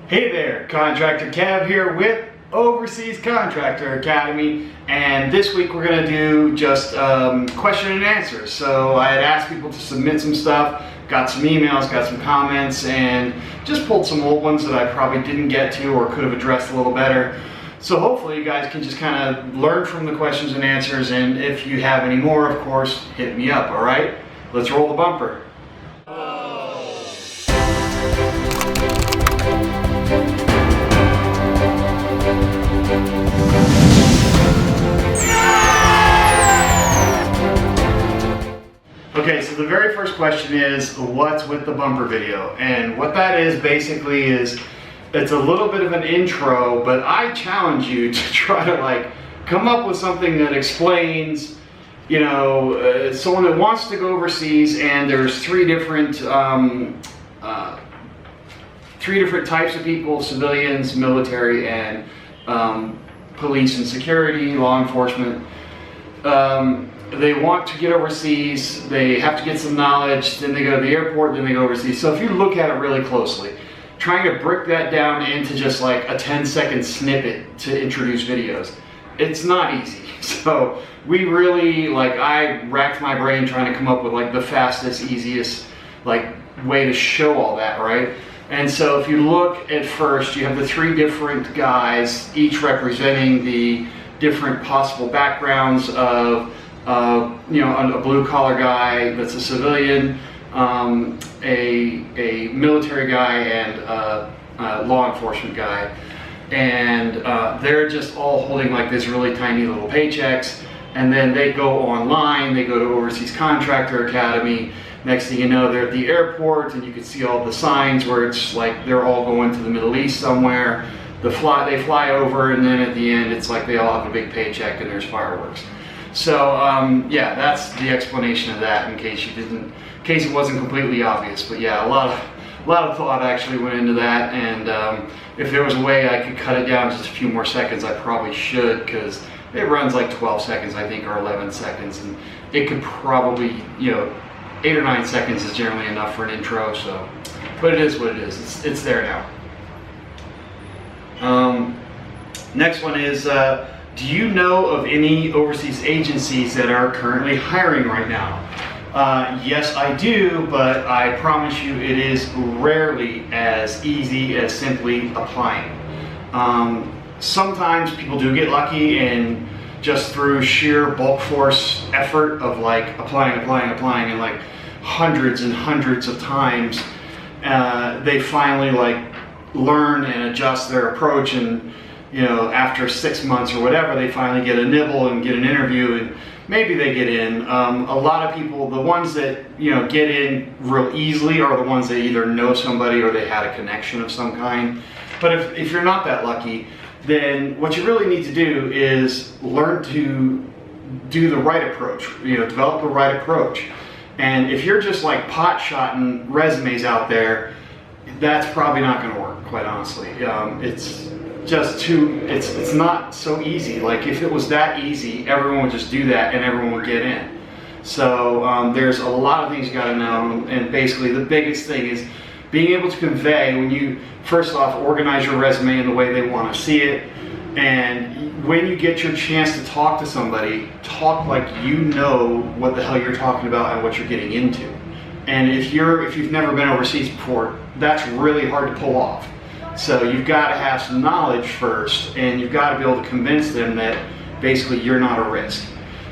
Hey there, Contractor Kev here with Overseas Contractor Academy, and this week we're going to do just question and answers. So I had asked people to submit some stuff, got some emails, got some comments, and just pulled some old ones that I probably didn't get to or could have addressed a little better. So hopefully you guys can just kind of learn from the questions and answers, and if you have any more, of course, hit me up, alright? Let's roll the bumper. Okay, so the very first question is, what's with the bumper video? And what that is basically is, it's a little bit of an intro, but I challenge you to try to come up with something that explains, you know, someone that wants to go overseas, and there's three different types of people: civilians, military, and police and security, law enforcement. They want to get overseas, they have to get some knowledge, then they go to the airport, then they go overseas. So if you look at it really closely, trying to break that down into just like a 10-second snippet to introduce videos, it's not easy. So we really, I racked my brain trying to come up with the fastest, easiest way to show all that, right? And so if you look at first, you have the three different guys, each representing the different possible backgrounds of you know, a blue-collar guy that's a civilian, a military guy, and a law enforcement guy. And they're just all holding this really tiny little paychecks, and then they go online, they go to Overseas Contractor Academy. Next thing you know, they're at the airport, and you can see all the signs where it's they're all going to the Middle East somewhere. They fly over, and then at the end it's they all have a big paycheck and there's fireworks. So yeah, that's the explanation of that, in case it wasn't completely obvious. But yeah, a lot of thought actually went into that, and if there was a way I could cut it down just a few more seconds, I probably should, because it runs 12 seconds, I think, or 11 seconds, and it could probably, you know, 8 or 9 seconds is generally enough for an intro. So, but it is what it is. It's there now. Next one is, do you know of any overseas agencies that are currently hiring right now? Yes, I do, but I promise you it is rarely as easy as simply applying. Sometimes people do get lucky, and just through sheer bulk force effort of applying, and hundreds and hundreds of times, they finally learn and adjust their approach, and you know, after 6 months or whatever, they finally get a nibble and get an interview, and maybe they get in. A lot of people, the ones that, you know, get in real easily are the ones that either know somebody or they had a connection of some kind. But if you're not that lucky, then what you really need to do is learn to do the right approach, you know, develop the right approach. And if you're just pot-shotting resumes out there, that's probably not going to work, quite honestly. It's not so easy. If it was that easy, everyone would just do that and everyone would get in. So there's a lot of things you got to know, and basically the biggest thing is being able to convey, when you first off organize your resume in the way they want to see it, and when you get your chance to talk to somebody, talk like you know what the hell you're talking about and what you're getting into. And if you've never been overseas before, that's really hard to pull off. So you've got to have some knowledge first, and you've got to be able to convince them that basically you're not a risk.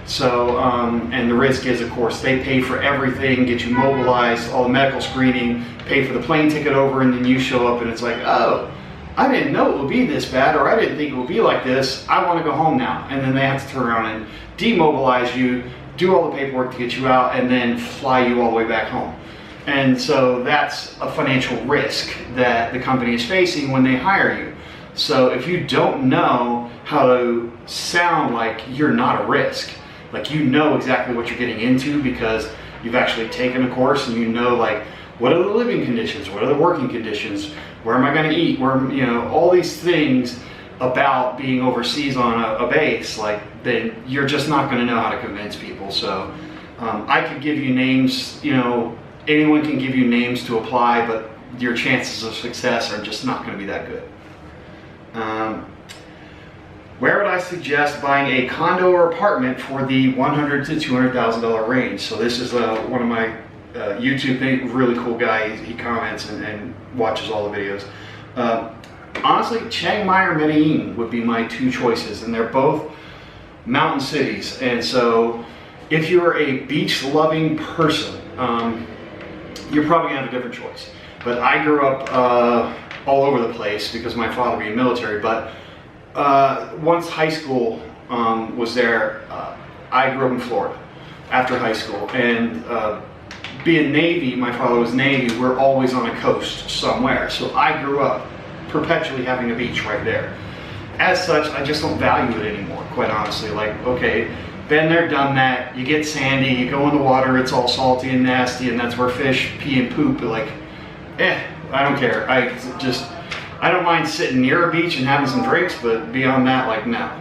So, and the risk is, of course, they pay for everything, get you mobilized, all the medical screening, pay for the plane ticket over, and then you show up and it's oh, I didn't know it would be this bad, or I didn't think it would be like this, I want to go home now. And then they have to turn around and demobilize you, do all the paperwork to get you out, and then fly you all the way back home. And so that's a financial risk that the company is facing when they hire you. So if you don't know how to sound like you're not a risk, you know exactly what you're getting into because you've actually taken a course, and you know what are the living conditions, what are the working conditions, where am I going to eat, where, you know, all these things about being overseas on a base, then you're just not going to know how to convince people. So I could give you names, you know, anyone can give you names to apply, but your chances of success are just not going to be that good. Where would I suggest buying a condo or apartment for the $100,000 to $200,000 range? So this is one of my YouTube thing, really cool guy. He comments and watches all the videos. Honestly, Chiang Mai or Medellin would be my two choices, and they're both mountain cities. And so if you're a beach-loving person, you're probably gonna have a different choice. But I grew up all over the place because my father being military, but once high school was there, I grew up in Florida after high school, and being Navy, my father was Navy, we're always on a coast somewhere. So I grew up perpetually having a beach right there. As such, I just don't value it anymore, quite honestly. Like, okay, been there, done that. You get sandy, you go in the water, it's all salty and nasty, and that's where fish pee and poop. But like, I don't care. I don't mind sitting near a beach and having some drinks, but beyond that, like, no.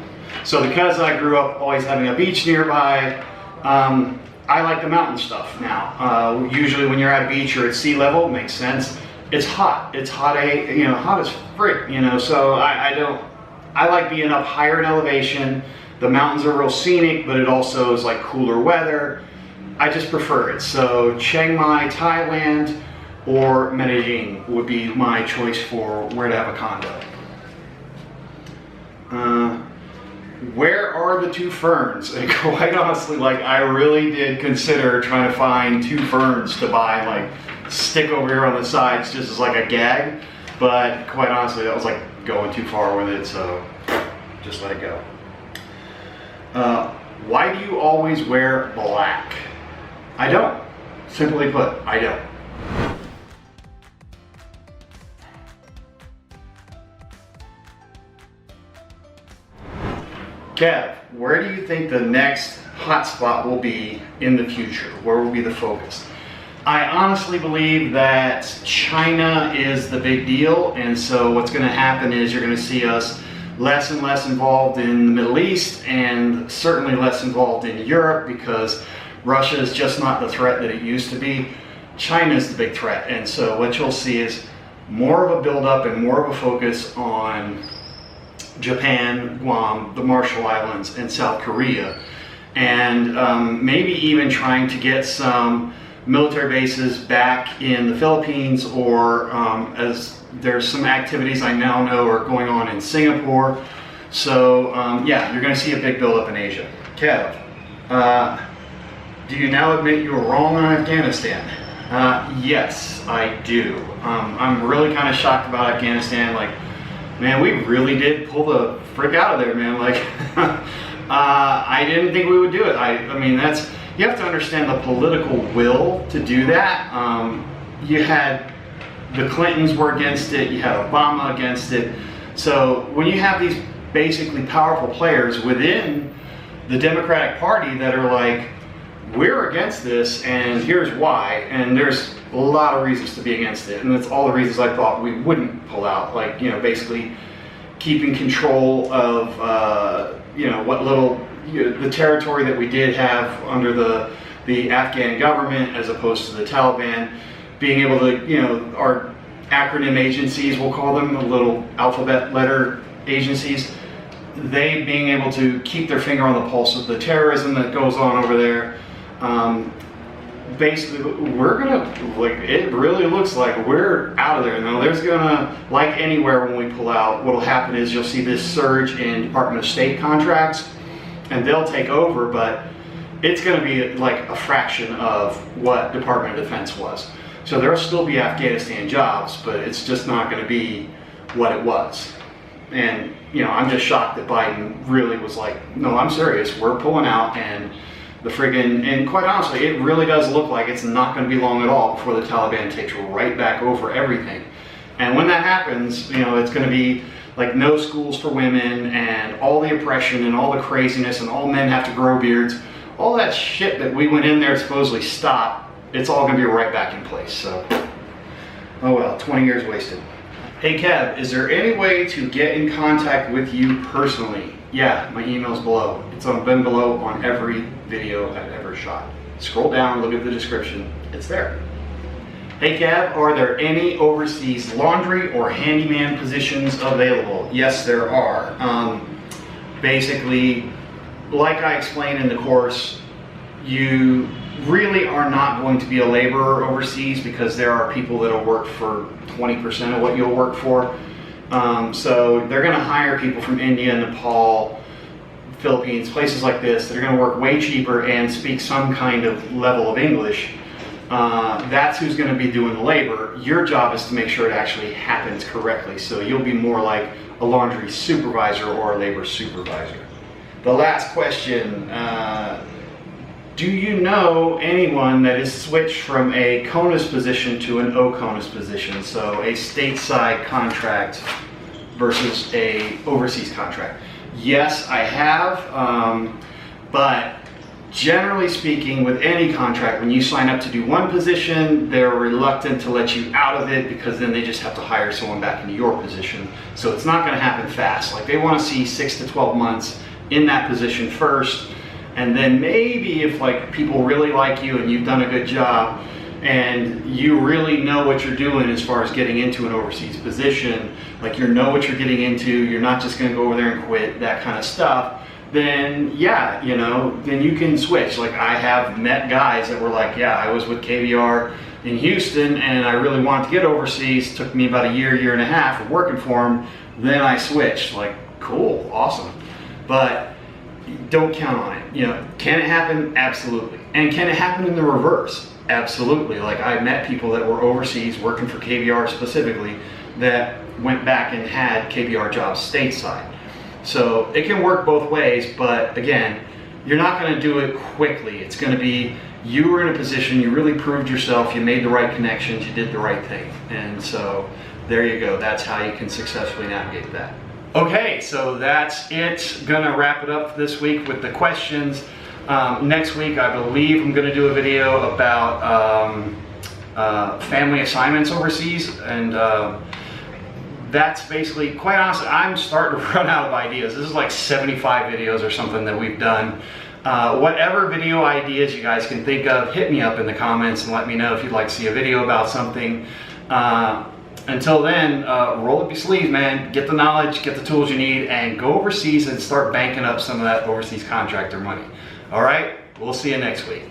So because I grew up always having a beach nearby, I like the mountain stuff now. Usually when you're at a beach or at sea level, it makes sense. It's hot. It's hot, hot as frick, so I like being up higher in elevation. The mountains are real scenic, but it also is like cooler weather. I just prefer it. So Chiang Mai, Thailand, or Medellin would be my choice for where to have a condo. Where are the two ferns? And quite honestly, like, I really did consider trying to find two ferns to buy, like, stick over here on the sides just as like a gag, but quite honestly, that was like going too far with it, so just let it go. Why do you always wear black? I don't. Simply put, I don't. Kev, where do you think the next hotspot will be in the future? Where will be the focus? I honestly believe that China is the big deal, and so what's going to happen is you're going to see us less and less involved in the Middle East, and certainly less involved in Europe, because Russia is just not the threat that it used to be. China is the big threat, and so what you'll see is more of a build-up and more of a focus on Japan, Guam, the Marshall Islands, and South Korea, and maybe even trying to get some military bases back in the Philippines, or as there's some activities I now know are going on in Singapore. So yeah, you're going to see a big buildup in Asia. Kev, do you now admit you were wrong on Afghanistan? Yes, I do. I'm really kind of shocked about Afghanistan. Like, man, we really did pull the frick out of there, man. Like, I didn't think we would do it. I mean, you have to understand the political will to do that. You had the Clintons were against it, you had Obama against it. So when you have these basically powerful players within the Democratic Party that are like, we're against this and here's why, and there's a lot of reasons to be against it, and that's all the reasons I thought we wouldn't pull out. Like, basically keeping control of what little the territory that we did have under the Afghan government, as opposed to the Taliban, being able to, our acronym agencies, we'll call them, the little alphabet letter agencies, they being able to keep their finger on the pulse of the terrorism that goes on over there. Basically, we're gonna, like, it really looks like we're out of there. Now, there's gonna, like anywhere when we pull out, what'll happen is you'll see this surge in Department of State contracts, and they'll take over, but it's gonna be like a fraction of what Department of Defense was. So there'll still be Afghanistan jobs, but it's just not gonna be what it was. And, I'm just shocked that Biden really was like, no, I'm serious, we're pulling out, and and quite honestly, it really does look like it's not going to be long at all before the Taliban takes right back over everything. And when that happens, it's going to be like no schools for women, and all the oppression and all the craziness, and all men have to grow beards. All that shit that we went in there to supposedly stop, it's all going to be right back in place. So, oh well, 20 years wasted. Hey Kev, is there any way to get in contact with you personally? Yeah, my email's below. It's been below on every video I've ever shot. Scroll down, look at the description. It's there. Hey Cav, are there any overseas laundry or handyman positions available? Yes, there are. Basically, like I explained in the course, you really are not going to be a laborer overseas because there are people that will work for 20% of what you'll work for. So they're going to hire people from India, Nepal, Philippines, places like this that are going to work way cheaper and speak some kind of level of English. That's who's going to be doing the labor. Your job is to make sure it actually happens correctly. So you'll be more like a laundry supervisor or a labor supervisor. The last question, do you know anyone that has switched from a CONUS position to an OCONUS position? So a stateside contract versus a overseas contract. Yes, I have, but generally speaking, with any contract, when you sign up to do one position, they're reluctant to let you out of it because then they just have to hire someone back into your position. So it's not going to happen fast. Like, they want to see 6 to 12 months in that position first, and then maybe if like people really like you and you've done a good job and you really know what you're doing as far as getting into an overseas position, like you know what you're getting into, you're not just going to go over there and quit, that kind of stuff, then yeah, you know, then you can switch. Like, I have met guys that were like, yeah, I was with KBR in Houston and I really wanted to get overseas. It took me about a year and a half of working for them. Then I switched. Like, cool, awesome. But don't count on it. You know, can it happen? Absolutely. And can it happen in the reverse? Absolutely. Like, I met people that were overseas working for KBR specifically that went back and had KBR jobs stateside. So it can work both ways, but again, you're not going to do it quickly. It's going to be, you were in a position, you really proved yourself, you made the right connections, you did the right thing. And so there you go. That's how you can successfully navigate that. Okay, so that's it. Gonna wrap it up this week with the questions. Next week, I believe I'm gonna do a video about family assignments overseas, and that's basically, quite honestly, I'm starting to run out of ideas. This is like 75 videos or something that we've done. Whatever video ideas you guys can think of, hit me up in the comments and let me know if you'd like to see a video about something. Until then, roll up your sleeves, man. Get the knowledge, get the tools you need, and go overseas and start banking up some of that overseas contractor money. All right, we'll see you next week.